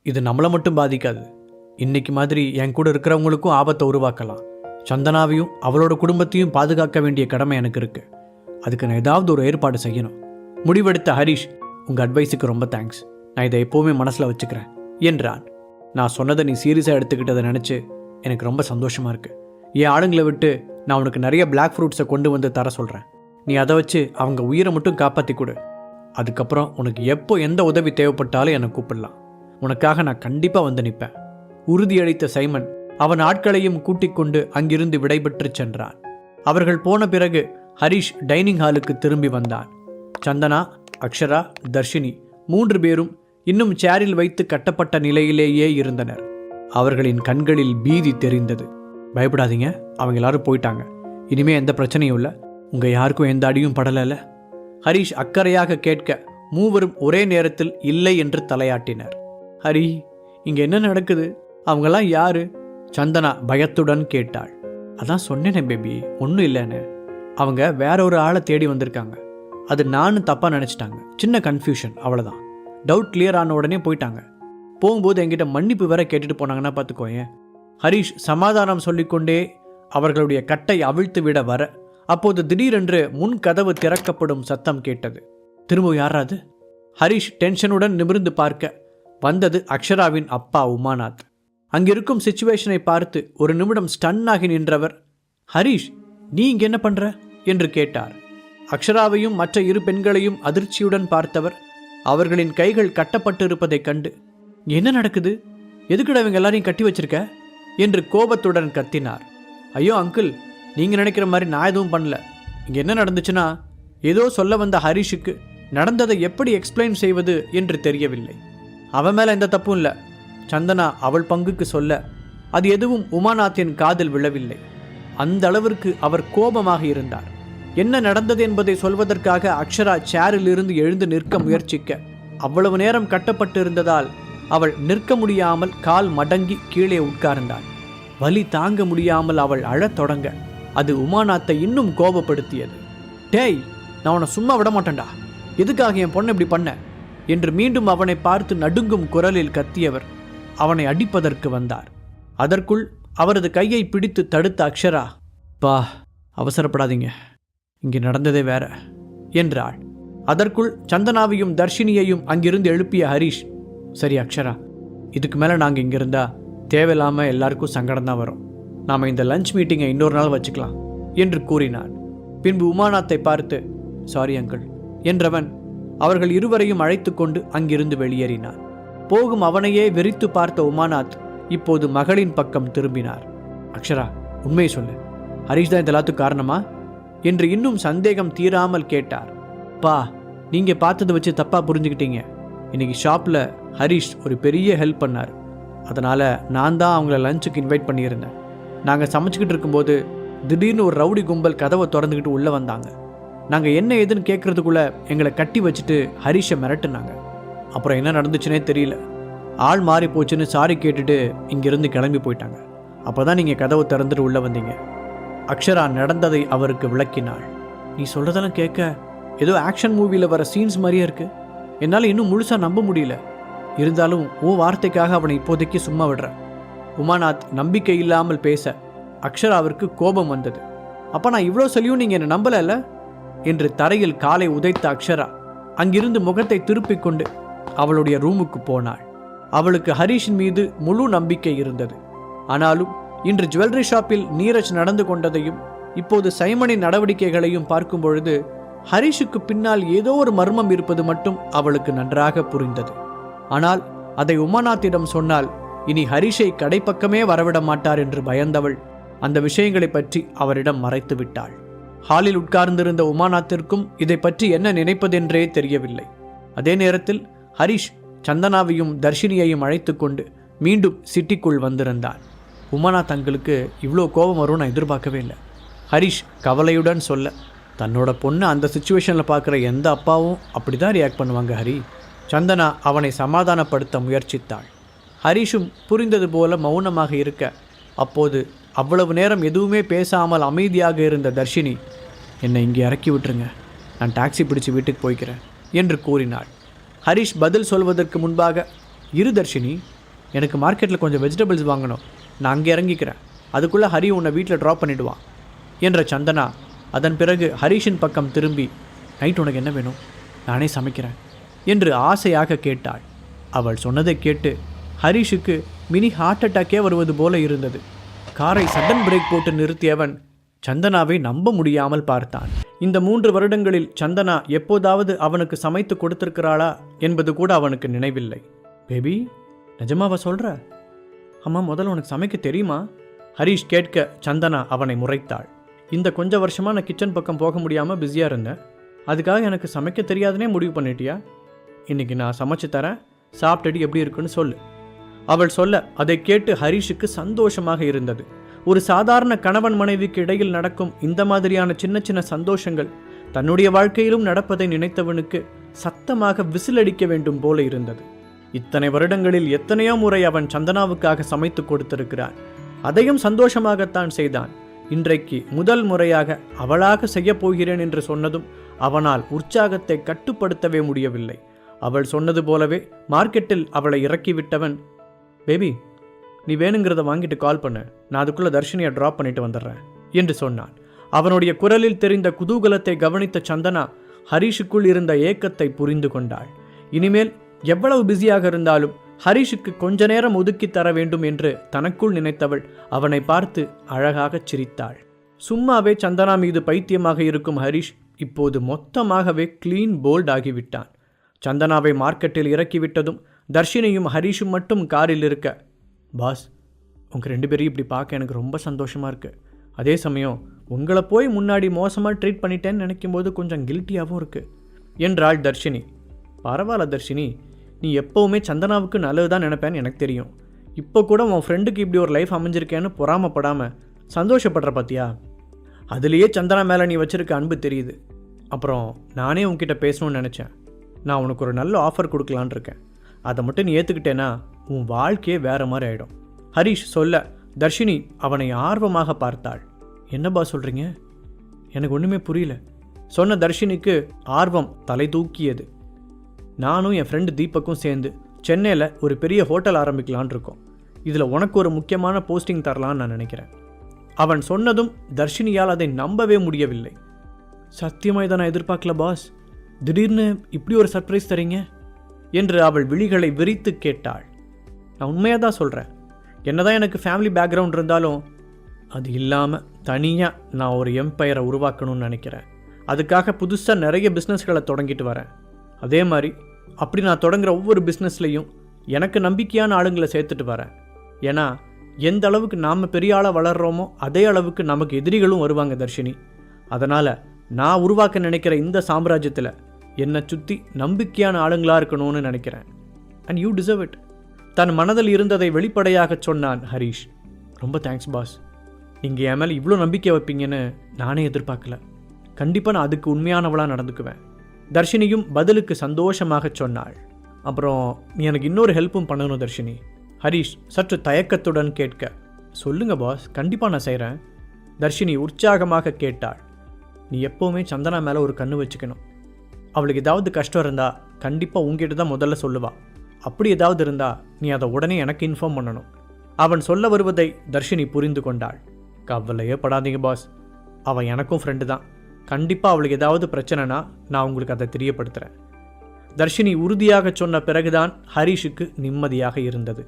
இது நம்மளை மட்டும் பாதிக்காது. இன்னைக்கு மாதிரி என் கூட இருக்கிறவங்களுக்கும் ஆபத்தை உருவாக்கலாம். சந்தனாவையும் அவளோட குடும்பத்தையும் பாதுகாக்க வேண்டிய கடமை எனக்கு இருக்கு. அதுக்கு நான் ஏதாவது ஒரு ஏற்பாடு செய்யணும். முடிவெடுத்த ஹரிஷ், உங்கள் அட்வைஸுக்கு ரொம்ப தேங்க்ஸ். நான் இதை எப்போவுமே மனசில் வச்சுக்கிறேன் என்றான். நான் சொன்னதை நீ சீரியஸாக எடுத்துக்கிட்டதை நினச்சி எனக்கு ரொம்ப சந்தோஷமாக இருக்குது. என் ஆளுங்களை விட்டு நான் உனக்கு நிறைய பிளாக் ஃப்ரூட்ஸை கொண்டு வந்து தர சொல்கிறேன். நீ அதை வச்சு அவங்க உயிரை மட்டும் காப்பாற்றி கொடு. அதுக்கப்புறம் உனக்கு எப்போ எந்த உதவி தேவைப்பட்டாலும் என்னை கூப்பிடலாம். உனக்காக நான் கண்டிப்பாக வந்து நிற்பேன். உறுதியளித்த சைமன் அவன் ஆட்களையும் கூட்டிக் கொண்டு அங்கிருந்து விடைபெற்று சென்றான். அவர்கள் போன பிறகு ஹரிஷ் டைனிங் ஹாலுக்கு திரும்பி வந்தான். சந்தனா, அக்ஷரா, தர்ஷினி 3 பேரும் இன்னும் சேரில் வைத்து கட்டப்பட்ட நிலையிலேயே இருந்தனர். அவர்களின் கண்களில் பீதி தெரிந்தது. பயப்படாதீங்க, அவங்க எல்லாரும் போயிட்டாங்க. இனிமே எந்த பிரச்சனையும் இல்லை. உங்கள் யாருக்கும் எந்த அடியும் படலைல்ல? ஹரிஷ் அக்கறையாக கேட்க மூவரும் ஒரே நேரத்தில் இல்லை என்று தலையாட்டினர். ஹரி, இங்கே என்ன நடக்குது? அவங்கெல்லாம் யாரு? சந்தனா பயத்துடன் கேட்டாள். அதான் சொன்னேனே பேபி, ஒன்றும் இல்லைன்னு. அவங்க வேற ஒரு ஆளை தேடி வந்திருக்காங்க. அது நானும் தப்பாக நினச்சிட்டாங்க. சின்ன கன்ஃபியூஷன், அவ்வளோதான். டவுட் கிளியர் ஆன உடனே போயிட்டாங்க. போகும்போது என்கிட்ட மன்னிப்பு வேற கேட்டுட்டு போனாங்கன்னா பார்த்துக்கோயேன். ஹரிஷ் சமாதானம் சொல்லிக்கொண்டே அவர்களுடைய கட்டை அவிழ்த்து விட வர, அப்போது திடீரென்று முன் கதவு திறக்கப்படும் சத்தம் கேட்டது. திரும்ப யாராது? ஹரிஷ் டென்ஷனுடன் நிமிர்ந்து பார்க்க வந்தது அக்ஷராவின் அப்பா உமாநாத். அங்கிருக்கும் சிச்சுவேஷனை பார்த்து ஒரு நிமிடம் ஸ்டன்னாகி நின்றவர், ஹரிஷ், நீ இங்க என்ன பண்ற என்று கேட்டார். அக்ஷராவையும் மற்ற 2 பெண்களையும் அதிர்ச்சியுடன் பார்த்தவர் அவர்களின் கைகள் கட்டப்பட்டிருப்பதைக் கண்டு, என்ன நடக்குது? எதுக்குடா இவங்க எல்லாரையும் கட்டி வச்சிருக்க என்று கோபத்துடன் கத்தினார். ஐயோ அங்கிள், நீங்க நினைக்கிற மாதிரி நான் எதுவும் பண்ணல. இங்க என்ன நடந்துச்சுன்னா, ஏதோ சொல்ல வந்த ஹரிஷுக்கு நடந்ததை எப்படி எக்ஸ்பிளைன் செய்வது என்று தெரியவில்லை. அவன் மேல எந்த தப்பும் இல்லை. சந்தனா அவள் பங்குக்கு சொல்ல அது எதுவும் உமாநாத்தின் காதில் விழவில்லை. அந்த அளவிற்கு அவர் கோபமாக இருந்தார். என்ன நடந்தது என்பதை சொல்வதற்காக அக்ஷரா சேரில் இருந்து எழுந்து நிற்க முயற்சிக்க அவ்வளவு நேரம் கட்டப்பட்டு இருந்ததால் அவள் நிற்க முடியாமல் கால் மடங்கி கீழே உட்கார்ந்தாள். வலி தாங்க முடியாமல் அவள் அழத் தொடங்க அது உமாநாத்தை இன்னும் கோபப்படுத்தியது. டேய், நான் உன்னை சும்மா விட மாட்டேன்டா. எதுக்காக என் பொண்ணை இப்படி பண்ண என்று மீண்டும் அவனை பார்த்து நடுங்கும் குரலில் கத்தியவர் அவனை அடிப்பதற்கு வந்தார். அதற்குள் அவரது கையை பிடித்து தடுத்த அக்ஷரா, பா, அவசரப்படாதீங்க, இங்கே நடந்ததே வேற என்றாள். அதற்குள் சந்தனாவையும் தர்ஷினியையும் அங்கிருந்து எழுப்பிய ஹரிஷ், சரி அக்ஷரா, இதுக்கு மேலே நாங்கள் இங்கே இருந்தா தேவையில்லாமல் எல்லாருக்கும் சங்கடம் தான் வரும். நாம் இந்த லஞ்ச் மீட்டிங்கை இன்னொரு நாள் வச்சுக்கலாம் என்று கூறினான். பின்பு உமாநாத்தை பார்த்து, சாரி அங்கிள் என்றவன் அவர்கள் இருவரையும் அழைத்து கொண்டு அங்கிருந்து வெளியேறினான். போகும் அவனையே வெறித்து பார்த்த உமாநாத் இப்போது மகளின் பக்கம் திரும்பினார். அக்ஷரா, உண்மையை சொல்லு, ஹரிஷ் தான் இதெல்லாத்துக்கு காரணமா என்று இன்னும் சந்தேகம் தீராமல் கேட்டார். பா, நீங்க பார்த்ததை வச்சு தப்பா புரிஞ்சுக்கிட்டீங்க. இன்னைக்கு ஷாப்ல ஹரிஷ் ஒரு பெரிய ஹெல்ப் பண்ணார். அதனால நான் தான் அவங்கள லஞ்சுக்கு இன்வைட் பண்ணியிருந்தேன். நாங்கள் சமைச்சிக்கிட்டு இருக்கும்போது திடீர்னு ஒரு ரவுடி கும்பல் கதவை திறந்துக்கிட்டு உள்ளே வந்தாங்க. நாங்கள் என்ன ஏதுன்னு கேட்கறதுக்குள்ள எங்களை கட்டி வச்சுட்டு ஹரிஷை மிரட்டுனாங்க. அப்புறம் என்ன நடந்துச்சுன்னே தெரியல. ஆள் மாறி போச்சுன்னு சாரி கேட்டுட்டு இங்கிருந்து கிளம்பி போயிட்டாங்க. அப்போ தான் நீங்கள் கதவை திறந்துட்டு உள்ளே வந்தீங்க. அக்ஷரா நடந்ததை அவருக்கு விளக்கினாள். நீ சொல்கிறதெல்லாம் கேட்க ஏதோ ஆக்ஷன் மூவியில் வர சீன்ஸ் மாதிரியே இருக்குது. என்னால் இன்னும் முழுசாக நம்ப முடியல. இருந்தாலும் உன் வார்த்தைக்காக அவனை இப்போதைக்கு சும்மா விடுறேன். உமாநாத் நம்பிக்கை இல்லாமல் பேச அக்ஷராவிற்கு கோபம் வந்தது. அப்போ நான் இவ்வளோ சொல்லியும் நீங்கள் என்னை நம்பலைல்ல என்று தரையில் காலை உதைத்த அக்ஷரா அங்கிருந்து முகத்தை திருப்பிக் கொண்டு அவளுடைய ரூமுக்கு போனாள். அவளுக்கு ஹரிஷின் மீது முழு நம்பிக்கை இருந்தது. ஆனாலும் இன்று ஜுவல்லரி ஷாப்பில் நீரஜ் நடந்து கொண்டதையும் இப்போது சைமனின் நடவடிக்கைகளையும் பார்க்கும் பொழுது ஹரிஷுக்கு பின்னால் ஏதோ ஒரு மர்மம் இருப்பது மட்டும் அவளுக்கு நன்றாக புரிந்தது. ஆனால் அதை உமாநாத்திடம் சொன்னால் இனி ஹரிஷை கடைப்பக்கமே வரவிட மாட்டார் என்று பயந்தவள் அந்த விஷயங்களை பற்றி அவரிடம் மறைத்து விட்டாள். ஹாலில் உட்கார்ந்திருந்த உமாநாத்திற்கும் இதை பற்றி என்ன நினைப்பதென்றே தெரியவில்லை. அதே நேரத்தில் ஹரிஷ் சந்தனாவையும் தர்ஷினியையும் அழைத்து கொண்டு மீண்டும் சிட்டிக்குள் வந்திருந்தான். உமாநாத் தங்களுக்கு இவ்வளோ கோபம் வரும் நான் எதிர்பார்க்கவே இல்லை. ஹரிஷ் கவலையுடன் சொல்ல, தன்னோட பொண்ணு அந்த சிச்சுவேஷனில் பார்க்குற எந்த அப்பாவும் அப்படி தான் ரியாக்ட் பண்ணுவாங்க ஹரி. சந்தனா அவனை சமாதானப்படுத்த முயற்சித்தாள். ஹரிஷும் புரிந்தது போல மௌனமாக இருக்க, அப்போது அவ்வளவு நேரம் எதுவுமே பேசாமல் அமைதியாக இருந்த தர்ஷினி, என்னை இங்கே இறக்கி விட்டுருங்க, நான் டாக்ஸி பிடிச்சி வீட்டுக்கு போய்க்கிறேன் என்று கூறினாள். ஹரிஷ் பதில் சொல்வதற்கு முன்பாக, இரு தர்ஷினி, எனக்கு மார்க்கெட்டில் கொஞ்சம் வெஜிடபிள்ஸ் வாங்கணும், நான் அங்கே இறங்கிக்கிறேன், அதுக்குள்ளே ஹரி உன்னை வீட்டில் ட்ராப் பண்ணிவிடுவான் என்ற சந்தனா அதன் பிறகு ஹரிஷின் பக்கம் திரும்பி, நைட் உனக்கு என்ன வேணும், நானே சமைக்கிறேன் என்று ஆசையாக கேட்டாள். அவள் சொன்னதை கேட்டு ஹரிஷுக்கு மினி ஹார்ட் அட்டாக்கே வருவது போல இருந்தது. காரை சடன் பிரேக் போட்டு நிறுத்தியவன் சந்தனாவை நம்ப முடியாமல் பார்த்தான். இந்த 3 வருடங்களில் சந்தனா எப்போதாவது அவனுக்கு சமைத்து கொடுத்திருக்கிறாளா என்பது கூட அவனுக்கு நினைவில்லை. பேபி, நிஜமாவா சொல்ற? அம்மா, முதல்ல உனக்கு சமைக்க தெரியுமா? ஹரிஷ் கேட்க சந்தனா அவனை முறைத்தாள். இந்த கொஞ்ச வருஷமாக நான் கிச்சன் பக்கம் போக முடியாமல் பிஸியாக இருந்தேன், அதுக்காக எனக்கு சமைக்க தெரியாதுன்னே முடிவு பண்ணிட்டியா? இன்றைக்கி நான் சமைச்சு தரேன், சாப்பிட்டுட்டு எப்படி இருக்குன்னு சொல்லு. அவள் சொல்ல அதை கேட்டு ஹரிஷுக்கு சந்தோஷமாக இருந்தது. ஒரு சாதாரண கணவன் மனைவிக்கு இடையில் நடக்கும் இந்த மாதிரியான சின்ன சின்ன சந்தோஷங்கள் தன்னுடைய வாழ்க்கையிலும் நடப்பதை நினைத்தவனுக்கு சத்தமாக விசிலடிக்க வேண்டும் போல இருந்தது. இத்தனை வருடங்களில் எத்தனையோ முறை அவன் சந்தனாவுக்காக சமைத்து கொடுத்திருக்கிறான். அதையும் சந்தோஷமாகத்தான் செய்தான். இன்றைக்கு முதல் முறையாக அவளாக செய்யப் போகிறேன் என்று சொன்னதும் அவனால் உற்சாகத்தை கட்டுப்படுத்தவே முடியவில்லை. அவள் சொன்னது போலவே மார்க்கெட்டில் அவளை இறக்கிவிட்டவன், பேபி, நீ வேணுங்கிறத வாங்கிட்டு கால் பண்ணு, நான் அதுக்குள்ளே தர்ஷினியை ட்ராப் பண்ணிட்டு வந்துடுறேன் என்று சொன்னான். அவனுடைய குரலில் தெரிந்த குதூகலத்தை கவனித்த சந்தனா ஹரிஷுக்குள் இருந்த ஏக்கத்தை புரிந்து கொண்டாள். இனிமேல் எவ்வளவு பிஸியாக இருந்தாலும் ஹரிஷுக்கு கொஞ்ச நேரம் ஒதுக்கி தர வேண்டும் என்று தனக்குள் நினைத்தவள் அவனை பார்த்து அழகாகச் சிரித்தாள். சும்மாவே சந்தனா மீது பைத்தியமாக இருக்கும் ஹரிஷ் இப்போது மொத்தமாகவே கிளீன் போல்ட் ஆகிவிட்டான். சந்தனாவை மார்க்கெட்டில் இறக்கிவிட்டதும் தர்ஷினியும் ஹரிஷும் மட்டும் காரில் இருக்க, பாஸ், உங்கள் 2 பேரையும் இப்படி பார்க்க எனக்கு ரொம்ப சந்தோஷமாக இருக்குது. அதே சமயம் உங்களை போய் முன்னாடி மோசமாக ட்ரீட் பண்ணிட்டேன்னு நினைக்கும்போது கொஞ்சம் கில்ட்டியாகவும் இருக்குது என்றாள் தர்ஷினி. பரவாயில்ல தர்ஷினி, நீ எப்போவுமே சந்தனாவுக்கு நல்லது தான் நினைப்பேன்னு எனக்கு தெரியும். இப்போ கூட உன் ஃப்ரெண்டுக்கு இப்படி ஒரு லைஃப் அமைஞ்சிருக்கேன்னு பொறாமப்படாமல் சந்தோஷப்படுற பார்த்தியா? அதுலேயே சந்தனா மேலே நீ வச்சுருக்க அன்பு தெரியுது. அப்புறம் நானே உன்கிட்ட பேசணும்னு நினச்சேன். நான் உனக்கு ஒரு நல்ல ஆஃபர் கொடுக்கலான் இருக்கேன். அதை மட்டும் நீ ஏற்றுக்கிட்டேன்னா உன் வாழ்க்கையே வேறு மாதிரி ஆகிடும். ஹரிஷ் சொல்ல தர்ஷினி அவனை ஆர்வமாக பார்த்தாள். என்னப்பா சொல்கிறீங்க? எனக்கு ஒன்றுமே புரியல சொன்ன தர்ஷினிக்கு ஆர்வம் தலை தூக்கியது. நானும் என் ஃப்ரெண்டு தீபக்கும் சேர்ந்து சென்னையில் ஒரு பெரிய ஹோட்டல் ஆரம்பிக்கலான் இருக்கோம். இதில் உனக்கு ஒரு முக்கியமான போஸ்டிங் தரலான்னு நான் நினைக்கிறேன். அவன் சொன்னதும் தர்ஷினியால் அதை நம்பவே முடியவில்லை. சத்தியமாக இதை நான் எதிர்பார்க்கல பாஸ், திடீர்னு இப்படி ஒரு சர்ப்ரைஸ் தரீங்க என்று அவள் விழிகளை விரித்து கேட்டாள். நான் உண்மையாக தான் சொல்கிறேன். என்னதான் எனக்கு ஃபேமிலி பேக்ரவுண்ட் இருந்தாலும் அது இல்லாமல் தனியாக நான் ஒரு எம்பையரை உருவாக்கணும்னு நினைக்கிறேன். அதுக்காக புதுசாக நிறைய பிஸ்னஸ்களை தொடங்கிட்டு வரேன். அதே மாதிரி அப்படி நான் தொடங்குற ஒவ்வொரு பிஸ்னஸ்லையும் எனக்கு நம்பிக்கையான ஆளுங்களை சேர்த்துட்டு வரேன். ஏன்னா எந்த அளவுக்கு நாம் பெரிய ஆளாக வளர்கிறோமோ அதே அளவுக்கு நமக்கு எதிரிகளும் வருவாங்க தர்ஷினி. அதனால் நான் உருவாக்க நினைக்கிற இந்த சாம்ராஜ்யத்தில் என்னை சுற்றி நம்பிக்கையான ஆளுங்களாக இருக்கணும்னு நினைக்கிறேன். And you deserve it. தன் மனதில் இருந்ததை வெளிப்படையாக சொன்னான் ஹரிஷ். ரொம்ப தேங்க்ஸ் பாஸ், நீங்கள் என் மேலே இவ்வளோ நம்பிக்கை வைப்பீங்கன்னு நானே எதிர்பார்க்கல. கண்டிப்பாக நான் அதுக்கு உண்மையானவளாக நடந்துக்குவேன். தர்ஷினியும் பதிலுக்கு சந்தோஷமாக சொன்னாள். அப்புறம் நீ எனக்கு இன்னொரு ஹெல்ப்பும் பண்ணணும் தர்ஷினி. ஹரிஷ் சற்று தயக்கத்துடன் கேட்க, சொல்லுங்க பாஸ், கண்டிப்பாக நான் செய்கிறேன். தர்ஷினி உற்சாகமாக கேட்டாள். நீ எப்போவுமே சந்தனா மேலே ஒரு கண்ணு வச்சுக்கணும். அவளுக்கு ஏதாவது கஷ்டம் இருந்தால் கண்டிப்பாக உங்ககிட்ட தான் முதல்ல சொல்லுவா. அப்படி ஏதாவது இருந்தால் நீ அதை உடனே எனக்கு இன்ஃபார்ம் பண்ணணும். அவன் சொல்ல வருவதை தர்ஷினி புரிந்து கொண்டாள். கவலையே படாதீங்க பாஸ், அவன் எனக்கும் ஃப்ரெண்டு தான். கண்டிப்பாக அவளுக்கு ஏதாவது பிரச்சனைனா நான் உங்களுக்கு அதை தெரியப்படுத்துகிறேன். தர்ஷினி உறுதியாக சொன்ன பிறகுதான் ஹரிஷுக்கு நிம்மதியாக இருந்தது.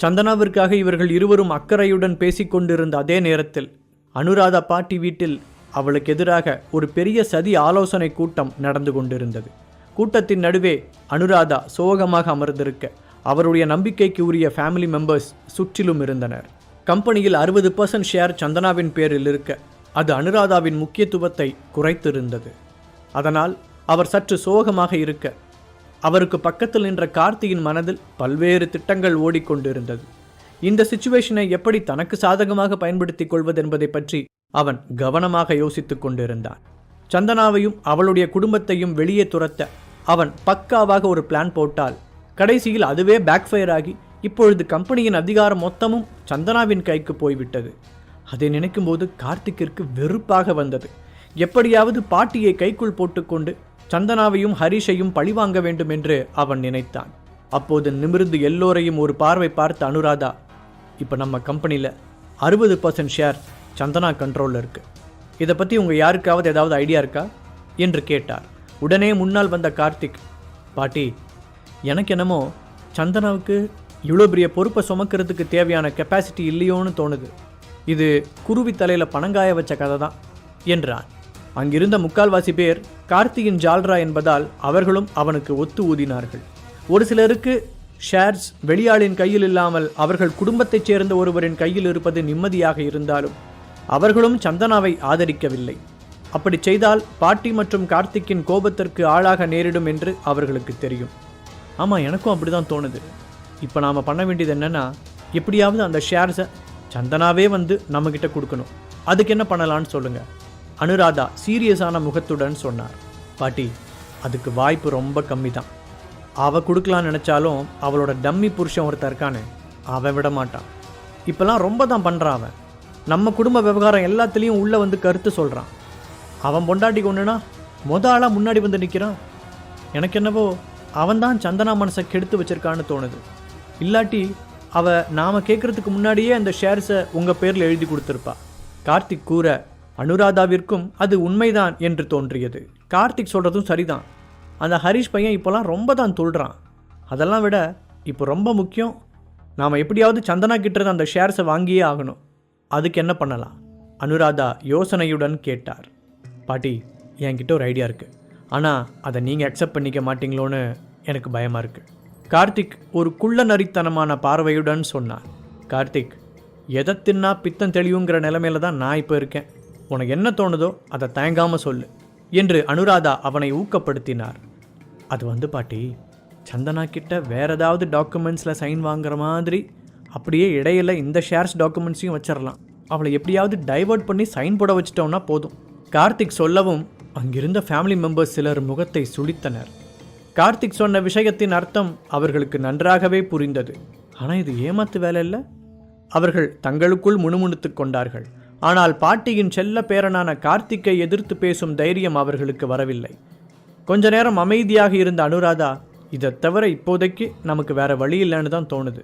சந்தனாவிற்காக இவர்கள் இருவரும் அக்கறையுடன் பேசிக்கொண்டிருந்த அதே நேரத்தில் அனுராதா பாட்டி வீட்டில் அவளுக்கு எதிராக ஒரு பெரிய சதி ஆலோசனை கூட்டம் நடந்து கொண்டிருந்தது. கூட்டத்தின் நடுவே அனுராதா சோகமாக அமர்ந்திருக்க அவருடைய நம்பிக்கைக்கு உரிய ஃபேமிலி மெம்பர்ஸ் சுற்றிலும் இருந்தனர். கம்பெனியில் 60% ஷேர் சந்தனாவின் பேரில் இருக்க அது அனுராதாவின் முக்கியத்துவத்தை குறைத்திருந்தது. அதனால் அவர் சற்று சோகமாக இருக்க அவருக்கு பக்கத்தில் நின்ற கார்த்தியின் மனதில் பல்வேறு திட்டங்கள் ஓடிக்கொண்டிருந்தது. இந்த சிச்சுவேஷனை எப்படி தனக்கு சாதகமாக பயன்படுத்திக் கொள்வது என்பதை பற்றி அவன் கவனமாக யோசித்துக் கொண்டிருந்தான். சந்தனாவையும் அவளுடைய குடும்பத்தையும் வெளியே துரத்த அவன் பக்காவாக ஒரு பிளான் போட்டால் கடைசியில் அதுவே பேக்ஃபயர் ஆகி இப்பொழுது கம்பெனியின் அதிகாரம் மொத்தமும் சந்தனாவின் கைக்கு போய்விட்டது. அதை நினைக்கும்போது கார்த்திக்கிற்கு வெறுப்பாக வந்தது. எப்படியாவது பாட்டியை கைக்குள் போட்டுக்கொண்டு சந்தனாவையும் ஹரிஷையும் பழிவாங்க வேண்டும் என்று அவன் நினைத்தான். அப்போது நிமிர்ந்து எல்லோரையும் ஒரு பார்வை பார்த்த அனுராதா, இப்போ நம்ம கம்பெனியில் 60% ஷேர் சந்தனா கண்ட்ரோலில் இருக்குது. இதை பற்றி உங்கள் யாருக்காவது ஏதாவது ஐடியா இருக்கா என்று கேட்டார். உடனே முன்னால் வந்த கார்த்திக், பாட்டி, எனக்கு என்னமோ சந்தனாவுக்கு இவ்வளோ பெரிய பொறுப்பை சுமக்கிறதுக்கு தேவையான கெப்பாசிட்டி இல்லையோன்னு தோணுது. இது குருவி தலையில் பணங்காய வச்ச கதை தான் என்றான். அங்கிருந்த முக்கால்வாசி பேர் கார்த்திகின் ஜால்ரா என்பதால் அவர்களும் அவனுக்கு ஒத்து ஊதினார்கள். ஒரு சிலருக்கு ஷேர்ஸ் வெளியாளின் கையில் இல்லாமல் அவர்கள் குடும்பத்தைச் சேர்ந்த ஒருவரின் கையில் இருப்பது நிம்மதியாக இருந்தாலும் அவர்களும் சந்தனாவை ஆதரிக்கவில்லை. அப்படி செய்தால் பாட்டி மற்றும் கார்த்திக்கின் கோபத்திற்கு ஆளாக நேரிடும் என்று அவர்களுக்கு தெரியும். ஆமாம், எனக்கும் அப்படி தான் தோணுது. இப்போ நாம் பண்ண வேண்டியது என்னென்னா, எப்படியாவது அந்த ஷேர்ஸை சந்தனாவே வந்து நம்மக்கிட்ட கொடுக்கணும். அதுக்கு என்ன பண்ணலான்னு சொல்லுங்கள், அனுராதா சீரியஸான முகத்துடன் சொன்னார். பாட்டி, அதுக்கு வாய்ப்பு ரொம்ப கம்மி தான். அவள் கொடுக்கலான்னு நினச்சாலும் அவளோட டம்மி புருஷன் ஒருத்தர் இருக்கானே, அவன் விட மாட்டான். இப்போல்லாம் ரொம்ப தான் பண்ணுறான். அவன் நம்ம குடும்ப விவகாரம் எல்லாத்துலேயும் உள்ளே வந்து கருத்து சொல்கிறான். அவன் பொண்டாட்டிக்கு ஒன்றுனா ஆளாக முன்னாடி வந்து நிற்கிறான். எனக்கு என்னவோ அவன்தான் சந்தனா மனசை கெடுத்து வச்சிருக்கான்னு தோணுது. இல்லாட்டி நாம் கேட்குறதுக்கு முன்னாடியே அந்த ஷேர்ஸை உங்கள் பேரில் எழுதி கொடுத்துருப்பா. கார்த்திக் கூற அனுராதாவிற்கும் அது உண்மைதான் என்று தோன்றியது. கார்த்திக் சொல்கிறதும் சரிதான். அந்த ஹரிஷ் பையன் இப்போலாம் ரொம்ப தான் துள்ளுறான். அதெல்லாம் விட இப்போ ரொம்ப முக்கியம், நாம் எப்படியாவது சந்தனா கிட்ட அந்த ஷேர்ஸை வாங்கியே ஆகணும். அதுக்கு என்ன பண்ணலாம்? அனுராதா யோசனையுடன் கேட்டார். பாட்டி, என்கிட்ட ஒரு ஐடியா இருக்குது. ஆனால் அதை நீங்கள் அக்செப்ட் பண்ணிக்க மாட்டீங்களோன்னு எனக்கு பயமாக இருக்குது. கார்த்திக் ஒரு குள்ள நரித்தனமான பார்வையுடன் சொன்னான். கார்த்திக், எதை தின்னா பித்தம் தெளிவுங்கிற நிலைமையில தான் நான் இப்போ இருக்கேன். உனக்கு என்ன தோணுதோ அதை தயங்காமல் சொல்லு என்று அனுராதா அவனை ஊக்கப்படுத்தினார். அது பாட்டி, சந்தனா கிட்ட வேற ஏதாவது டாக்குமெண்ட்ஸில் சைன் வாங்குற மாதிரி அப்படியே இடையில இந்த ஷேர்ஸ் டாக்குமெண்ட்ஸையும் வச்சிடலாம். அவளை எப்படியாவது டைவர்ட் பண்ணி சைன் போட வச்சிட்டோம்னா போதும். கார்த்திக் சொல்லவும் அங்கிருந்த ஃபேமிலி மெம்பர்ஸ் சிலர் முகத்தை சுளித்தனர். கார்த்திக் சொன்ன விஷயத்தின் அர்த்தம் அவர்களுக்கு நன்றாகவே புரிந்தது. ஆனால் இது ஏமாத்து வேலை இல்லை. அவர்கள் தங்களுக்குள் முணுமுணுத்து கொண்டார்கள். ஆனால் பாட்டியின் செல்ல பேரனான கார்த்திக்கை எதிர்த்து பேசும் தைரியம் அவர்களுக்கு வரவில்லை. கொஞ்ச நேரம் அமைதியாக இருந்த அனுராதா, இதை தவிர இப்போதைக்கு நமக்கு வேற வழி இல்லைன்னு தான் தோணுது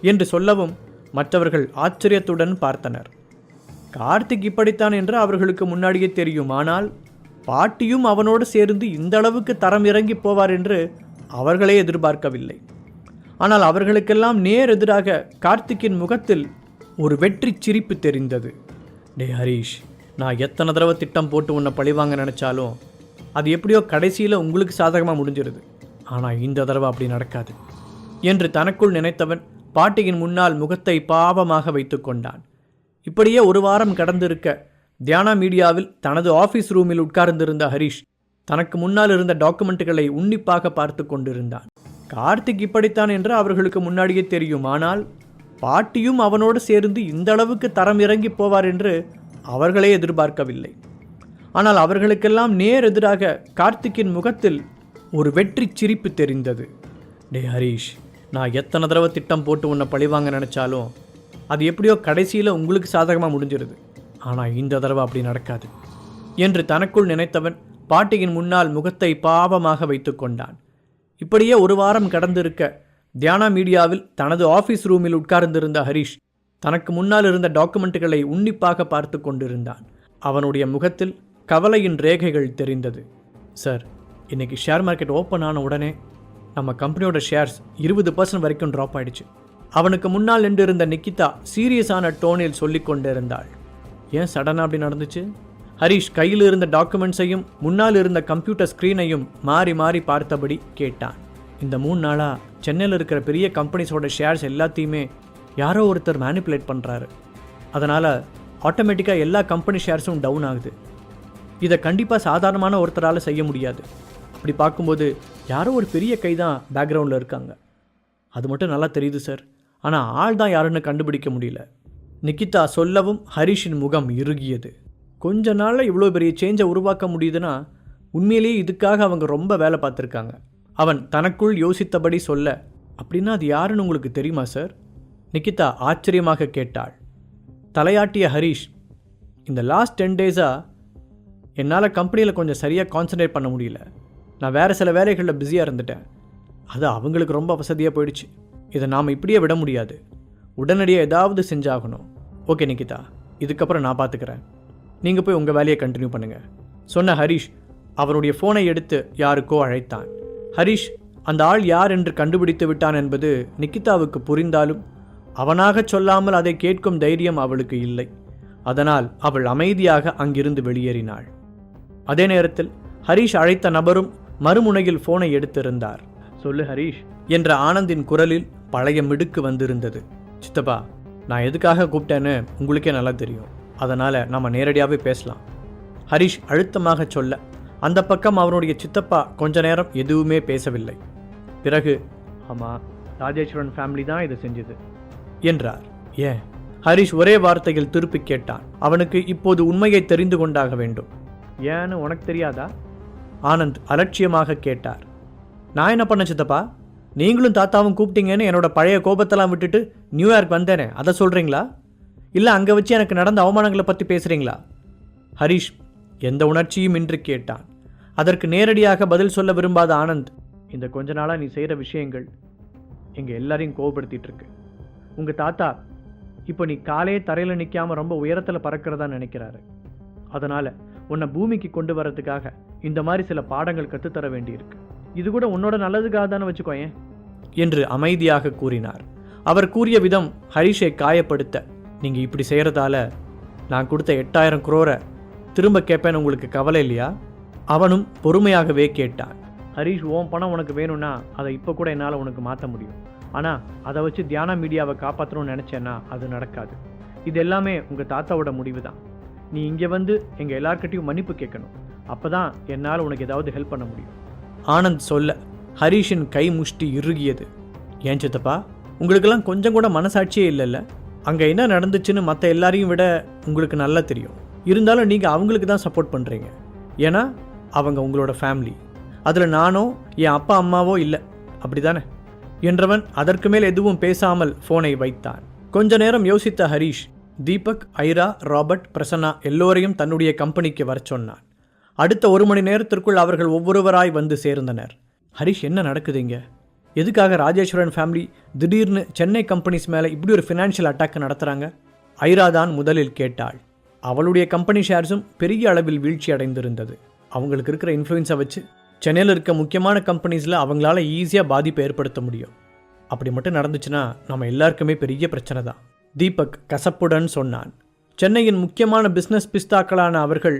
என்று சொல்லவும் மற்றவர்கள் ஆச்சரியத்துடன் பார்த்தனர். கார்த்திக் இப்படித்தான் என்று அவர்களுக்கு முன்னாடியே தெரியும். ஆனால் பாட்டியும் அவனோடு சேர்ந்து இந்த அளவுக்கு தரம் இறங்கி போவார் என்று அவர்களே எதிர்பார்க்கவில்லை. ஆனால் அவர்களுக்கெல்லாம் நேர் எதிராக கார்த்திக்கின் முகத்தில் ஒரு வெற்றி சிரிப்பு தெரிந்தது. டே ஹரீஷ், நான் எத்தனை தடவை திட்டம் போட்டு உன்னை பழிவாங்க நினச்சாலும் அது எப்படியோ கடைசியில் உங்களுக்கு சாதகமாக முடிஞ்சிருது. ஆனால் இந்த தடவை அப்படி நடக்காது என்று தனக்குள் நினைத்தவன் பாட்டியின் முன்னால் முகத்தை பாவமாக வைத்து கொண்டான். இப்படியே ஒரு வாரம் கடந்திருக்க தியானா மீடியாவில் தனது ஆஃபீஸ் ரூமில் உட்கார்ந்திருந்த ஹரீஷ் தனக்கு முன்னால் இருந்த டாக்குமெண்ட்டுகளை உன்னிப்பாக பார்த்து கொண்டிருந்தான். கார்த்திக் இப்படித்தான் என்று அவர்களுக்கு முன்னாடியே தெரியும். ஆனால் பாட்டியும் அவனோடு சேர்ந்து இந்த அளவுக்கு தரம் இறங்கி போவார் என்று அவர்களே எதிர்பார்க்கவில்லை. ஆனால் அவர்களுக்கெல்லாம் நேர் எதிராக கார்த்திக்கின் முகத்தில் ஒரு வெற்றி சிரிப்பு தெரிந்தது. டே ஹரீஷ், நான் எத்தனை தடவை திட்டம் போட்டு உன்னை பழிவாங்க நினச்சாலும் அது எப்படியோ கடைசியில் உங்களுக்கு சாதகமாக முடிஞ்சிருது. ஆனால் இந்த தடவை அப்படி நடக்காது என்று தனக்குள் நினைத்தவன் பாட்டியின் முன்னால் முகத்தை பாவமாக வைத்து கொண்டான். இப்படியே ஒரு வாரம் கடந்திருக்க தியானா மீடியாவில் தனது ஆஃபீஸ் ரூமில் உட்கார்ந்திருந்த ஹரீஷ் தனக்கு முன்னால் இருந்த டாக்குமெண்ட்டுகளை உன்னிப்பாக பார்த்து கொண்டிருந்தான். அவனுடைய முகத்தில் கவலையின் ரேகைகள் தெரிந்தது. சார், இன்னைக்கு ஷேர் மார்க்கெட் ஓப்பன் ஆன உடனே நம்ம கம்பெனியோட ஷேர்ஸ் 20% வரைக்கும் ட்ராப் ஆயிடுச்சு. அவனுக்கு முன்னால் நின்று இருந்த நிக்கிதா சீரியஸான டோனில் சொல்லி கொண்டிருந்தாள். ஏன் சடனாக அப்படி நடந்துச்சு? ஹரீஷ் கையில் இருந்த டாக்குமெண்ட்ஸையும் முன்னால் இருந்த கம்ப்யூட்டர் ஸ்க்ரீனையும் மாறி மாறி பார்த்தபடி கேட்டான். இந்த 3 நாளாக சென்னையில் இருக்கிற பெரிய கம்பெனிஸோட ஷேர்ஸ் எல்லாத்தையுமே யாரோ ஒருத்தர் மேனிப்புலேட் பண்ணுறாரு. அதனால் ஆட்டோமேட்டிக்காக எல்லா கம்பெனி ஷேர்ஸும் டவுன் ஆகுது. இதை கண்டிப்பாக சாதாரணமான ஒருத்தரால் செய்ய முடியாது. அப்படி பார்க்கும்போது யாரோ ஒரு பெரிய கை தான் பேக்ரவுண்டில் இருக்காங்க. அது மட்டும் நல்லா தெரியுது சார். ஆனால் ஆள் தான் யாருன்னு கண்டுபிடிக்க முடியல. நிக்கிதா சொல்லவும் ஹரீஷின் முகம் இறுகியது. கொஞ்ச நாளில் இவ்வளோ பெரிய சேஞ்சை உருவாக்க முடியுதுன்னா உண்மையிலேயே இதுக்காக அவங்க ரொம்ப வேலை பார்த்துருக்காங்க. அவன் தனக்குள் யோசித்தபடி சொல்ல, அப்படின்னா அது யாருன்னு உங்களுக்கு தெரியுமா சார்? நிக்கிதா ஆச்சரியமாக கேட்டாள். தலையாட்டிய ஹரீஷ், இந்த லாஸ்ட் 10 டேஸாக என்னால் கம்பெனியில் கொஞ்சம் சரியாக கான்சன்ட்ரேட் பண்ண முடியல. நான் வேறு சில வேலைகளில் பிஸியாக இருந்துட்டேன். அது அவங்களுக்கு ரொம்ப வசதியாக போயிடுச்சு. இதை நாம் இப்படியே விட முடியாது. உடனடியாக ஏதாவது செஞ்சாகணும். ஓகே நிகிதா, இதுக்கப்புறம் நான் பார்த்துக்கிறேன். நீங்கள் போய் உங்கள் வேலையை கண்டினியூ பண்ணுங்கள் சொன்ன ஹரிஷ் அவருடைய ஃபோனை எடுத்து யாருக்கோ அழைத்தான். ஹரிஷ் அந்த ஆள் யார் என்று கண்டுபிடித்து விட்டான் என்பது நிகிதாவுக்கு புரிந்தாலும் அவனாக சொல்லாமல் அதை கேட்கும் தைரியம் அவளுக்கு இல்லை. அதனால் அவள் அமைதியாக அங்கிருந்து வெளியேறினாள். அதே நேரத்தில் ஹரிஷ் அழைத்த நபரும் மறுமுனையில் ஃபோனை எடுத்திருந்தார். சொல்லு ஹரிஷ் என்ற ஆனந்தின் குரலில் பழைய மிடுக்கு வந்திருந்தது. சித்தப்பா, நான் எதுக்காக கூப்பிட்டேன்னு உங்களுக்கே நல்லா தெரியும். அதனால் நம்ம நேரடியாகவே பேசலாம். ஹரிஷ் அழுத்தமாக சொல்ல அந்த பக்கம் அவருடைய சித்தப்பா கொஞ்ச நேரம் எதுவுமே பேசவில்லை. பிறகு, ஆமாம், ராஜேஸ்வரன் ஃபேமிலி தான் இதை செஞ்சது என்றார். ஏன்? ஹரிஷ் ஒரே வார்த்தையில் திருப்பி கேட்டான். அவனுக்கு இப்போது உண்மையை தெரிந்து கொண்டாக வேண்டும். ஏன்னு உனக்கு தெரியாதா? ஆனந்த் அலட்சியமாக கேட்டார். நான் என்ன பண்ண சித்தப்பா? நீங்களும் தாத்தாவும் கூப்பிட்டீங்கன்னு என்னோட பழைய கோபத்தெல்லாம் விட்டுட்டு நியூயார்க் வந்தேனே, அதை சொல்கிறீங்களா? இல்லை அங்கே வச்சு எனக்கு நடந்த அவமானங்களை பற்றி பேசுகிறீங்களா? ஹரிஷ் எந்த உணர்ச்சியும் இன்றி கேட்டான். அதற்கு நேரடியாக பதில் சொல்ல விரும்பாத ஆனந்த், இந்த கொஞ்ச நாளாக நீ செய்கிற விஷயங்கள் எங்கள் எல்லாரையும் கோபப்படுத்திட்டு இருக்கு. உங்கள் தாத்தா இப்போ நீ காலையே தரையில் நிற்காமல் ரொம்ப உயரத்தில் பறக்கிறதா நினைக்கிறாரு. அதனால் உன்னை பூமிக்கு கொண்டு வரதுக்காக இந்த மாதிரி சில பாடங்கள் கற்றுத்தர வேண்டியிருக்கு. இது கூட உன்னோட நல்லதுக்காக தானே வச்சுக்கோயேன் என்று அமைதியாக கூறினார். அவர் கூறிய விதம் ஹரிஷை காயப்படுத்த, நீங்கள் இப்படி செய்கிறதால நான் கொடுத்த 8000 crore திரும்ப கேட்பேன்னு உங்களுக்கு கவலை இல்லையா? அவனும் பொறுமையாகவே கேட்டான். ஹரிஷ், ஓம் பணம் உனக்கு வேணும்னா அதை இப்போ கூட என்னால் உனக்கு மாற்ற முடியும். ஆனால் அதை வச்சு தியானா மீடியாவை காப்பாற்றணும்னு நினச்சேன்னா அது நடக்காது. இது எல்லாமே உங்கள் தாத்தாவோட முடிவு தான். நீ இங்கே வந்து எங்கள் எல்லார்கிட்டையும் மன்னிப்பு கேட்கணும். அப்போ தான் என்னால் உனக்கு ஏதாவது ஹெல்ப் பண்ண முடியும். ஆனந்த் சொல்ல ஹரிஷின் கை முஷ்டி இறுகியது. ஏன் சித்தப்பா, உங்களுக்கெல்லாம் கொஞ்சம் கூட மனசாட்சியே இல்லைல்ல? அங்கே என்ன நடந்துச்சுன்னு மற்ற எல்லாரையும் விட உங்களுக்கு நல்லா தெரியும். இருந்தாலும் நீங்கள் அவங்களுக்கு தான் சப்போர்ட் பண்ணுறீங்க. ஏன்னா அவங்க உங்களோட ஃபேமிலி. அதில் நானோ என் அப்பா அம்மாவோ இல்லை, அப்படி தானே என்றவன் அதற்கு மேல் எதுவும் பேசாமல் ஃபோனை வைத்தான். கொஞ்ச நேரம் யோசித்த ஹரிஷ் தீபக், ஐரா, ராபர்ட், பிரசன்னா எல்லோரையும் தன்னுடைய கம்பெனிக்கு வர சொன்னான். அடுத்த 1 மணி நேரத்திற்குள் அவர்கள் ஒவ்வொருவராய் வந்து சேர்ந்தனர். ஹரிஷ், என்ன நடக்குதுங்க? எதுக்காக ராஜேஸ்வரன் ஃபேமிலி திடீர்னு சென்னை கம்பெனிஸ் மேலே இப்படி ஒரு ஃபினான்ஷியல் அட்டாக் நடத்துகிறாங்க? ஐரா தான் முதலில் கேட்டாள். அவளுடைய கம்பெனி ஷேர்ஸும் பெரிய அளவில் வீழ்ச்சி அடைந்திருந்தது. அவங்களுக்கு இருக்கிற இன்ஃப்ளூயன்ஸை வச்சு சென்னையில் இருக்க முக்கியமான கம்பெனிஸில் அவங்களால ஈஸியாக பாதிப்பை ஏற்படுத்த முடியும். அப்படி மட்டும் நடந்துச்சுன்னா நம்ம எல்லாருக்குமே பெரிய பிரச்சனை தான், தீபக் கசப்புடன் சொன்னான். சென்னையின் முக்கியமான பிஸ்னஸ் பிஸ்தாக்களான அவர்கள்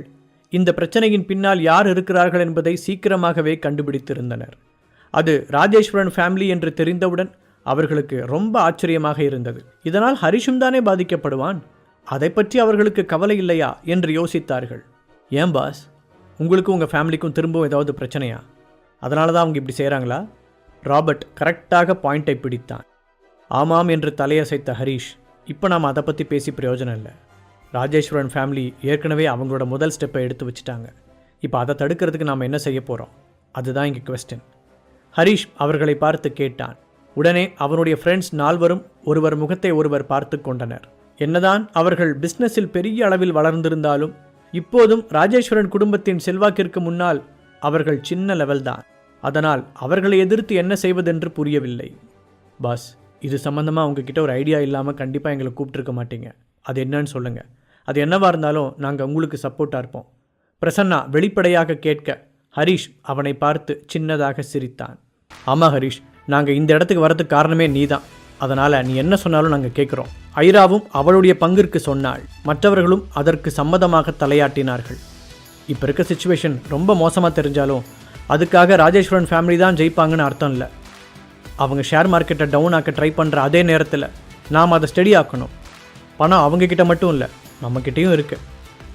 இந்த பிரச்சனையின் பின்னால் யார் இருக்கிறார்கள் என்பதை சீக்கிரமாகவே கண்டுபிடித்திருந்தனர். அது ராஜேஸ்வரன் ஃபேமிலி என்று தெரிந்தவுடன் அவர்களுக்கு ரொம்ப ஆச்சரியமாக இருந்தது. இதனால் ஹரிஷும் தானே பாதிக்கப்படுவான், அதை பற்றி அவர்களுக்கு கவலை இல்லையா என்று யோசித்தார்கள். ஏன் பாஸ், உங்களுக்கும் உங்கள் ஃபேமிலிக்கும் திரும்பவும் ஏதாவது பிரச்சனையா? அதனால தான் அவங்க இப்படி செய்கிறாங்களா? ராபர்ட் கரெக்டாக பாயிண்டை பிடித்தான். ஆமாம் என்று தலையசைத்த ஹரிஷ், இப்போ நாம் அதை பற்றி பேசி பிரயோஜனம் இல்லை. ராஜேஸ்வரன் ஃபேமிலி ஏற்கனவே அவங்களோட முதல் ஸ்டெப்பை எடுத்து வச்சுட்டாங்க. இப்போ அதை தடுக்கிறதுக்கு நாம் என்ன செய்ய போகிறோம்? அதுதான் இங்கே குவெஸ்டின். ஹரிஷ் அவர்களை பார்த்து கேட்டான். உடனே அவனுடைய ஃப்ரெண்ட்ஸ் 4 ஒருவர் முகத்தை ஒருவர் பார்த்து கொண்டனர். என்னதான் அவர்கள் பிஸ்னஸில் பெரிய அளவில் வளர்ந்திருந்தாலும் இப்போதும் ராஜேஸ்வரன் குடும்பத்தின் செல்வாக்கிற்கு முன்னால் அவர்கள் சின்ன லெவல் தான். அதனால் அவர்களை எதிர்த்து என்ன செய்வதென்று புரியவில்லை. பாஸ், இது சம்பந்தமாக உங்ககிட்ட ஒரு ஐடியா இல்லாமல் கண்டிப்பாக எங்களை கூப்பிட்டுருக்க மாட்டீங்க. அது என்னன்னு சொல்லுங்கள். அது என்னவாக இருந்தாலும் நாங்கள் உங்களுக்கு சப்போர்ட்டாக இருப்போம். பிரசன்னா வெளிப்படையாக கேட்க ஹரிஷ் அவனை பார்த்து சின்னதாக சிரித்தான். ஆமாம் ஹரிஷ், நாங்கள் இந்த இடத்துக்கு வரதுக்கு காரணமே நீ தான். அதனால் நீ என்ன சொன்னாலும் நாங்கள் கேட்குறோம். ஐராவும் அவளுடைய பங்கிற்கு சொன்னாள். மற்றவர்களும் அதற்கு சம்மதமாக தலையாட்டினார்கள். இப்போ இருக்க சிச்சுவேஷன் ரொம்ப மோசமாக தெரிஞ்சாலும் அதுக்காக ராஜேஸ்வரன் ஃபேமிலி தான் ஜெயிப்பாங்கன்னு அர்த்தம் இல்லை. அவங்க ஷேர் மார்க்கெட்டை டவுன் ஆக்க ட்ரை பண்ணுற அதே நேரத்தில் நாம் அதை ஸ்டடி ஆக்கணும். பணம் அவங்கக்கிட்ட மட்டும் இல்லை, நம்மக்கிட்டேயும் இருக்குது.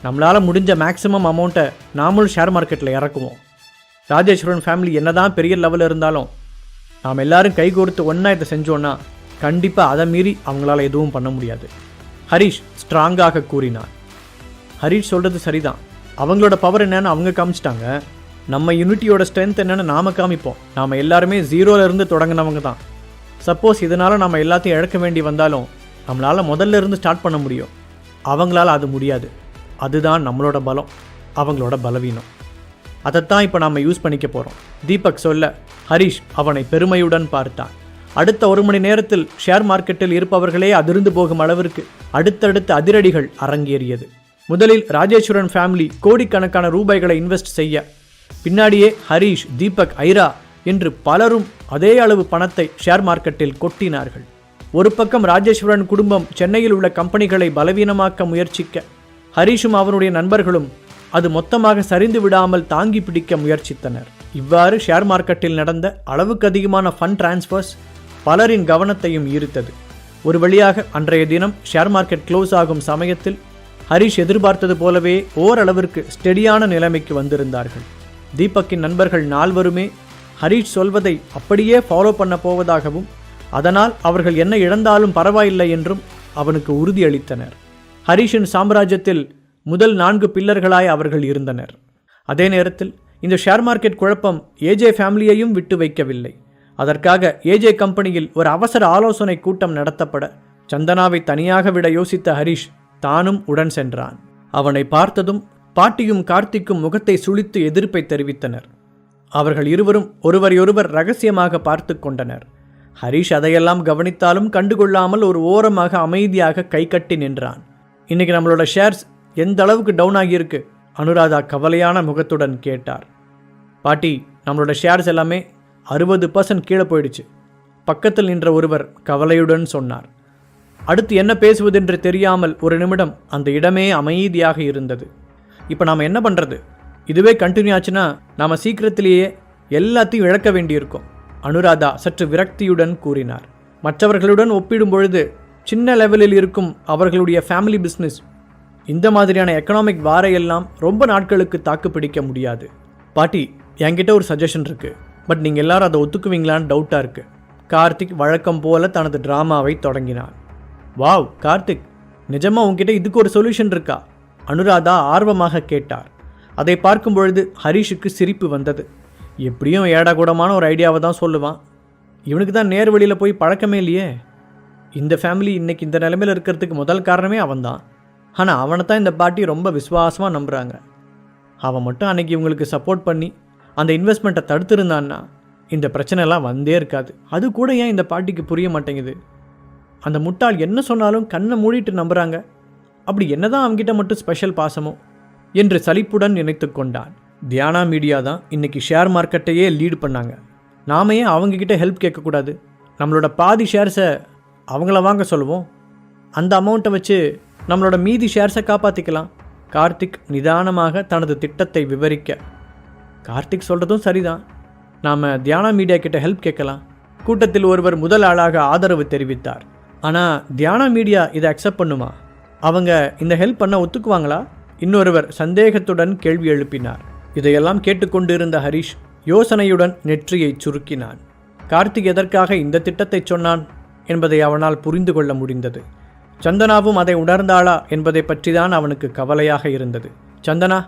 நம்மளால் முடிஞ்ச மேக்ஸிமம் அமௌண்ட்டை நாமளும் ஷேர் மார்க்கெட்டில் இறக்குவோம். ராஜேஸ்வரன் ஃபேமிலி என்ன தான் பெரிய லெவலில் இருந்தாலும் நாம் எல்லாரும் கைகோர்த்து ஒன்றா இதை செஞ்சோன்னா கண்டிப்பாக அதை மீறி அவங்களால எதுவும் பண்ண முடியாது. ஹரிஷ் ஸ்ட்ராங்காக கூறினான். ஹரிஷ் சொல்கிறது சரிதான். அவங்களோட பவர் என்னன்னு அவங்க காமிச்சிட்டாங்க. நம்ம யூனிட்டியோட ஸ்ட்ரென்த் என்னென்னு நாம் காமிப்போம். நாம் எல்லாருமே 0லேருந்து தொடங்கினவங்க தான். சப்போஸ் இதனால் நம்ம எல்லாத்தையும் இழக்க வேண்டி வந்தாலும் நம்மளால் முதல்ல இருந்து ஸ்டார்ட் பண்ண முடியும். அவங்களால அது முடியாது. அதுதான் நம்மளோட பலம், அவங்களோட பலவீனம். அதைத்தான் இப்போ நாம் யூஸ் பண்ணிக்க போகிறோம். தீபக் சொல்ல ஹரிஷ் அவனை பெருமையுடன் பார்த்தான். அடுத்த 1 மணி நேரத்தில் ஷேர் மார்க்கெட்டில் இருப்பவர்களே அதிர்ந்து போகும் அளவிற்கு அடுத்தடுத்த அதிரடிகள் அரங்கேறியது. முதலில் ராஜேஸ்வரன் ஃபேமிலி கோடிக்கணக்கான ரூபாய்களை இன்வெஸ்ட் செய்ய, பின்னாடியே ஹரிஷ், தீபக், ஐரா என்று பலரும் அதே அளவு பணத்தை ஷேர் மார்க்கெட்டில் கொட்டினார்கள். ஒரு பக்கம் ராஜேஸ்வரன் குடும்பம் சென்னையில் உள்ள கம்பெனிகளை பலவீனமாக்க முயற்சிக்க, ஹரிஷும் அவனுடைய நண்பர்களும் அது மொத்தமாக சரிந்து விடாமல் தாங்கி பிடிக்க முயற்சித்தனர். இவ்வாறு ஷேர் மார்க்கெட்டில் நடந்த அளவுக்கு அதிகமான ஃபண்ட் டிரான்ஸ்ஃபர்ஸ் பலரின் கவனத்தையும் ஈர்த்தது. ஒரு வழியாக அன்றைய தினம் ஷேர் மார்க்கெட் க்ளோஸ் ஆகும் சமயத்தில் ஹரிஷ் எதிர்பார்த்தது போலவே ஓரளவிற்கு ஸ்டெடியான நிலைமைக்கு வந்திருந்தார்கள். தீபக்கின் நண்பர்கள் 4வருமே ஹரிஷ் சொல்வதை அப்படியே ஃபாலோ பண்ண போவதாகவும், அதனால் அவர்கள் என்ன இழந்தாலும் பரவாயில்லை என்றும் அவனுக்கு உறுதியளித்தனர். ஹரிஷின் சாம்ராஜ்யத்தில் முதல் 4 பில்லர்களாய் அவர்கள் இருந்தனர். அதே நேரத்தில் இந்த ஷேர் மார்க்கெட் குழப்பம் ஏஜே ஃபேமிலியையும் விட்டு வைக்கவில்லை. அதற்காக ஏஜே கம்பெனியில் ஒரு அவசர ஆலோசனை கூட்டம் நடத்தப்பட, சந்தனாவை தனியாக விட யோசித்த ஹரிஷ் தானும் உடன் சென்றான். அவனை பார்த்ததும் பாட்டியும் கார்த்திக்கும் முகத்தை சுளித்து எதிர்ப்பை தெரிவித்தனர். அவர்கள் இருவரும் ஒருவரையொருவர் ரகசியமாக பார்த்து கொண்டனர். ஹரிஷ் அதையெல்லாம் கவனித்தாலும் கண்டுகொள்ளாமல் ஒரு ஓரமாக அமைதியாக கை கட்டி நின்றான். இன்னைக்கு நம்மளோட ஷேர்ஸ் எந்த அளவுக்கு டவுன் ஆகியிருக்கு? அனுராதா கவலையான முகத்துடன் கேட்டார். பாட்டி, நம்மளோட ஷேர்ஸ் எல்லாமே 60% கீழே போயிடுச்சு. பக்கத்தில் நின்ற ஒருவர் கவலையுடன் சொன்னார். அடுத்து என்ன பேசுவதென்று தெரியாமல் ஒரு நிமிடம் அந்த இடமே அமைதியாக இருந்தது. இப்போ நாம் என்ன பண்ணுறது? இதுவே கண்டினியூ ஆச்சுன்னா நாம் சீக்கிரத்திலேயே எல்லாத்தையும் இழக்க வேண்டியிருக்கும், அனுராதா சற்று விரக்தியுடன் கூறினார். மற்றவர்களுடன் ஒப்பிடும் பொழுது சின்ன லெவலில் இருக்கும் அவர்களுடைய ஃபேமிலி பிஸ்னஸ் இந்த மாதிரியான எக்கனாமிக் வாரையெல்லாம் ரொம்ப நாட்களுக்கு தாக்கு பிடிக்க முடியாது. பாட்டி, என்கிட்ட ஒரு சஜஷன் இருக்குது, பட் நீங்கள் எல்லாரும் அதை ஒத்துக்குவீங்களான்னு டவுட்டாக இருக்குது. கார்த்திக் வழக்கம் போல தனது ட்ராமாவை தொடங்கினான். வாவ் கார்த்திக், நிஜமாக உங்ககிட்ட இதுக்கு ஒரு சொல்யூஷன் இருக்கா? அனுராதா ஆர்வமாக கேட்டார். அதை பார்க்கும் பொழுது ஹரிஷுக்கு சிரிப்பு வந்தது. எப்படியும் ஏடாகூடமான ஒரு ஐடியாவை தான் சொல்லுவான். இவனுக்கு தான் நேர் வழியில் போய் பழக்கமே இல்லையே. இந்த ஃபேமிலி இன்னைக்கு இந்த நிலைமையில் இருக்கிறதுக்கு முதல் காரணமே அவன்தான். ஆனால் அவனை தான் இந்த பாட்டி ரொம்ப விசுவாசமாக நம்புகிறாங்க. அவன் மட்டும் அன்னைக்கு இவங்களுக்கு சப்போர்ட் பண்ணி அந்த இன்வெஸ்ட்மெண்ட்டை தடுத்துருந்தான்னா இந்த பிரச்சனைலாம் வந்தே இருக்காது. அது கூட ஏன் இந்த பாட்டிக்கு புரிய மாட்டேங்குது? அந்த முட்டாள் என்ன சொன்னாலும் கண்ணை மூடிட்டு நம்புகிறாங்க. அப்படி என்னதான் அவங்ககிட்ட மட்டும் ஸ்பெஷல் பாசமோ என்று சலிப்புடன் நினைத்து கொண்டான். தியானா மீடியா தான் இன்னைக்கு ஷேர் மார்க்கெட்டையே லீடு பண்ணாங்க. நாம ஏன் அவங்கக்கிட்ட ஹெல்ப் கேட்கக்கூடாது? நம்மளோட பாதி ஷேர்ஸை அவங்கள வாங்க சொல்லுவோம். அந்த அமௌண்ட்டை வச்சு நம்மளோட மீதி ஷேர்ஸை காப்பாற்றிக்கலாம். கார்த்திக் நிதானமாக தனது திட்டத்தை விவரிக்க, கார்த்திக் சொல்கிறதும் சரிதான், நாம் தியானா மீடியா கிட்ட ஹெல்ப் கேட்கலாம். கூட்டத்தில் ஒருவர் முதல் ஆளாக ஆதரவு தெரிவித்தார். ஆனால் தியானா மீடியா இதை அக்செப்ட் பண்ணுமா? அவங்க இந்த ஹெல்ப் பண்ண ஒத்துக்குவாங்களா? இன்னொருவர் சந்தேகத்துடன் கேள்வி எழுப்பினார். இதையெல்லாம் கேட்டுக்கொண்டிருந்த ஹரிஷ் யோசனையுடன் நெற்றியை சுருக்கினான். கார்த்திக் எதற்காக இந்த திட்டத்தை சொன்னான் என்பதை அவனால் புரிந்து கொள்ள முடிந்தது. சந்தனாவும் அதை உணர்ந்தாளா என்பதை பற்றி தான் அவனுக்கு கவலையாக இருந்தது. சந்தனா,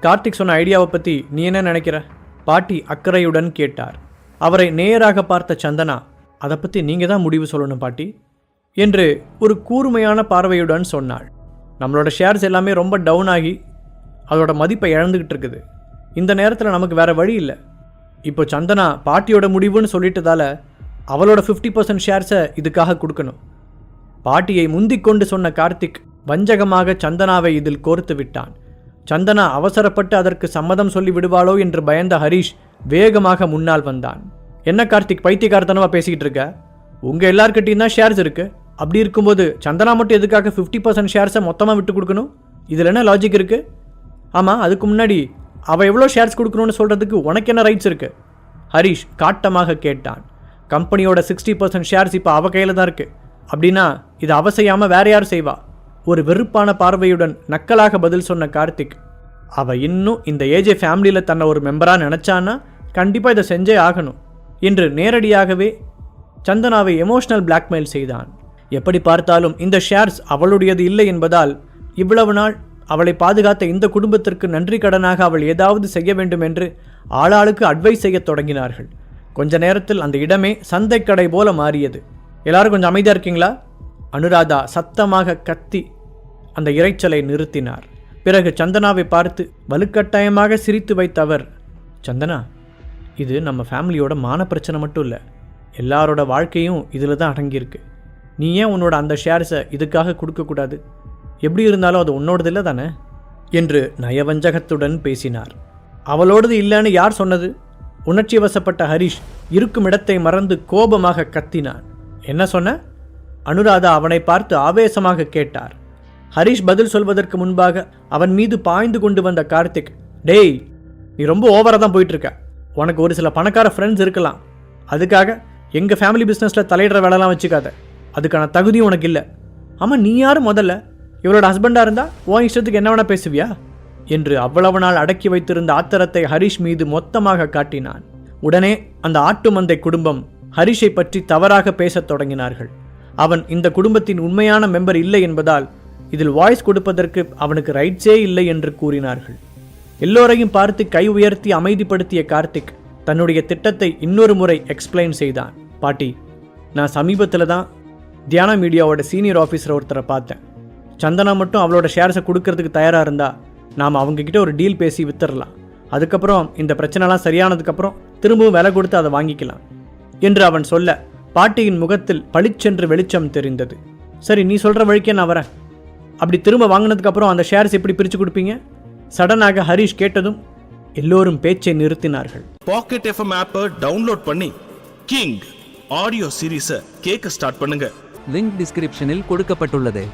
கார்த்திக் சொன்ன ஐடியாவை பற்றி நீ என்ன நினைக்கிற? பாட்டி அக்கறையுடன் கேட்டார். அவரை நேராக பார்த்த சந்தனா, அதை பற்றி நீங்கள் தான் முடிவு சொல்லணும் பாட்டி என்று ஒரு கூர்மையான பார்வையுடன் சொன்னாள். நம்மளோட ஷேர்ஸ் எல்லாமே ரொம்ப டவுன் ஆகி அதோட மதிப்பை இழந்துக்கிட்டு இருக்குது. இந்த நேரத்தில் நமக்கு வேறு வழி இல்லை. இப்போ சந்தனா பாட்டியோட முடிவுன்னு சொல்லிட்டதால அவளோட 50% ஷேர்ஸை இதுக்காக கொடுக்கணும். பாட்டியை முந்திக்கொண்டு சொன்ன கார்த்திக் வஞ்சகமாக சந்தனாவை இதில் கோர்த்து விட்டான். சந்தனா அவசரப்பட்டு அதற்கு சம்மதம் சொல்லி விடுவாளோ என்று பயந்த ஹரிஷ் வேகமாக முன்னால் வந்தான். என்ன கார்த்திக், பைத்தியக்காரத்தனமாக பேசிக்கிட்டு இருக்க? உங்கள் எல்லார்கிட்டையும் தான் ஷேர்ஸ் இருக்குது. அப்படி இருக்கும்போது சந்தனா மட்டும் எதுக்காக 50% ஷேர்ஸை மொத்தமாக விட்டு கொடுக்கணும்? இதில் என்ன லாஜிக் இருக்குது? ஆமாம், அதுக்கு முன்னாடி அவள் எவ்வளோ ஷேர்ஸ் கொடுக்கணும்னு சொல்கிறதுக்கு உனக்கு என்ன ரைட்ஸ் இருக்குது? ஹரிஷ் காட்டமாக கேட்டான். கம்பெனியோட 60% ஷேர்ஸ் இப்போ அவ கையில் தான் இருக்குது. அப்படின்னா இது அவ செய்யாமல் வேற யார் செய்வா? ஒரு வெறுப்பான பார்வையுடன் நக்கலாக பதில் சொன்ன கார்த்திக், அவள் இன்னும் இந்த ஏஜே ஃபேமிலியில் தன்னை ஒரு மெம்பராக நினச்சான்னா கண்டிப்பாக இதை செஞ்சே ஆகணும் என்று நேரடியாகவே சந்தனாவை எமோஷனல் பிளாக்மெயில் செய்தான். எப்படி பார்த்தாலும் இந்த ஷேர்ஸ் அவளுடையது இல்லை என்பதால் இவ்வளவு நாள் அவளை பாதுகாத்த இந்த குடும்பத்திற்கு நன்றி கடனாக அவள் ஏதாவது செய்ய வேண்டும் என்று ஆளாளுக்கு அட்வைஸ் செய்ய தொடங்கினார்கள். கொஞ்ச நேரத்தில் அந்த இடமே சந்தைக்கடை போல மாறியது. எல்லாரும் கொஞ்சம் அமைதியாக இருக்கீங்களா? அனுராதா சத்தமாக கத்தி அந்த இரைச்சலை நிறுத்தினார். பிறகு சந்தனாவை பார்த்து வலுக்கட்டாயமாக சிரித்து வைத்த அவர், சந்தனா, இது நம்ம ஃபேமிலியோட மான பிரச்சனை மட்டும் இல்லை, எல்லாரோட வாழ்க்கையும் இதில் தான் அடங்கியிருக்கு. நீ ஏன் உன்னோட அந்த ஷேர்ஸை இதுக்காக கொடுக்கக்கூடாது? எப்படி இருந்தாலும் அது உன்னோடது இல்லை தானே என்று நயவஞ்சகத்துடன் பேசினார். அவளோடது இல்லைன்னு யார் சொன்னது? உணர்ச்சி வசப்பட்ட ஹரிஷ் இருக்கும் இடத்தை மறந்து கோபமாக கத்தினான். என்ன சொன்ன? அனுராதா அவனை பார்த்து ஆவேசமாக கேட்டார். ஹரிஷ் பதில் சொல்வதற்கு முன்பாக அவன் மீது பாய்ந்து கொண்டு வந்த கார்த்திக், டேய், நீ ரொம்ப ஓவராக தான் போயிட்டுருக்க. உனக்கு ஒரு சில பணக்கார ஃப்ரெண்ட்ஸ் இருக்கலாம், அதுக்காக எங்கள் ஃபேமிலி பிஸ்னஸில் தலையிடுற வேலைலாம் வச்சுக்காத. அதுக்கான தகுதியும் உனக்கு இல்லை. ஆமாம், நீ யாரும் முதல்ல? இவளோட ஹஸ்பண்டாக இருந்தால் உன் இஷ்டத்துக்கு என்ன வேணா பேசுவியா என்று அவ்வளவு நாள் அடக்கி வைத்திருந்த ஆத்திரத்தை ஹரிஷ் மீது மொத்தமாக காட்டினான். உடனே அந்த ஆட்டு மந்தை குடும்பம் ஹரிஷை பற்றி தவறாக பேசத் தொடங்கினார்கள். அவன் இந்த குடும்பத்தின் உண்மையான மெம்பர் இல்லை என்பதால் இதில் வாய்ஸ் கொடுப்பதற்கு அவனுக்கு ரைட்ஸே இல்லை என்று கூறினார்கள். எல்லோரையும் பார்த்து கை உயர்த்தி அமைதிப்படுத்திய கார்த்திக் தன்னுடைய திட்டத்தை இன்னொரு முறை எக்ஸ்பிளைன் செய்தான். பாட்டி, நான் சமீபத்தில் தான் தியானா மீடியாவோட சீனியர் ஆஃபீஸர் ஒருத்தரை பார்த்தேன். சந்தனா மட்டும் அவளோட ஷேர்ஸை கொடுக்கறதுக்கு தயாராக இருந்தா நாம் அவங்கக்கிட்ட ஒரு டீல் பேசி வித்துடலாம். அதுக்கப்புறம் இந்த பிரச்சனைலாம் சரியானதுக்கப்புறம் திரும்பவும் விலை கொடுத்து அதை வாங்கிக்கலாம் என்று அவன் சொல்ல பாட்டியின் முகத்தில் பளிச்சென்று வெளிச்சம் தெரிந்தது. சரி, நீ சொல்கிற வழிக்கே நான் வரேன். அப்படி திரும்ப வாங்கினதுக்கப்புறம் அந்த ஷேர்ஸ் எப்படி பிரித்து கொடுப்பீங்க? சடனாக ஹரிஷ் கேட்டதும் எல்லோரும் பேச்சை நிறுத்தினார்கள். பாக்கெட் எஃப்எம் ஆப்பை டவுன்லோட் பண்ணி கிங் ஆடியோ சீரீஸை கேட்க ஸ்டார்ட் பண்ணுங்க. லிங்க் டிஸ்கிரிப்ஷனில் கொடுக்கப்பட்டுள்ளது.